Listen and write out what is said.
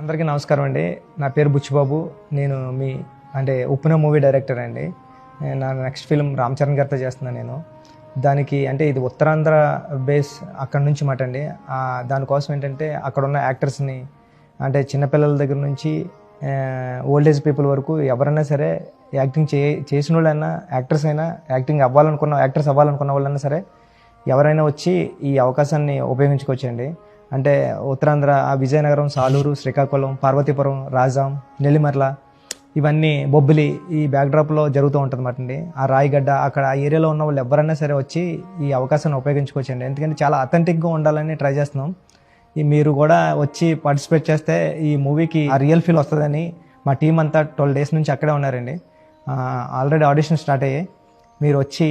అందరికీ నమస్కారం అండి. నా పేరు బుచ్చిబాబు. నేను మీ ఉప్పెన మూవీ డైరెక్టర్ అండి. నా నెక్స్ట్ ఫిల్మ్ రామ్ చరణ్ గారితో చేస్తున్నాను నేను. దానికి ఇది ఉత్తరాంధ్ర బేస్ అక్కడి నుంచి మాట అండి. దానికోసం ఏంటంటే అక్కడున్న యాక్టర్స్ని చిన్నపిల్లల దగ్గర నుంచి ఓల్డ్ ఏజ్ పీపుల్ వరకు ఎవరైనా సరే యాక్టింగ్ చేసిన వాళ్ళైనా యాక్టర్స్ అయినా యాక్టర్స్ అవ్వాలనుకున్న వాళ్ళైనా సరే ఎవరైనా వచ్చి ఈ అవకాశాన్ని ఉపయోగించుకోవచ్చండి. ఉత్తరాంధ్ర విజయనగరం, సాలూరు, శ్రీకాకుళం, పార్వతీపురం, రాజాం, నెల్లిమర్ల ఇవన్నీ బొబ్బిలి ఈ బ్యాక్డ్రాప్లో జరుగుతూ ఉంటుంది అన్నమాట అండి. ఆ రాయిగడ్డ అక్కడ ఆ ఏరియాలో ఉన్న వాళ్ళు ఎవరైనా సరే వచ్చి ఈ అవకాశాన్ని ఉపయోగించుకోవచ్చండి. ఎందుకంటే చాలా అథెంటిక్గా ఉండాలని ట్రై చేస్తున్నాం. మీరు కూడా వచ్చి పార్టిసిపేట్ చేస్తే ఈ మూవీకి ఆ రియల్ ఫీల్ వస్తుందని మా టీం అంతా 12 days నుంచి అక్కడే ఉన్నారండి. ఆల్రెడీ ఆడిషన్ స్టార్ట్ అయ్యాయి. మీరు వచ్చి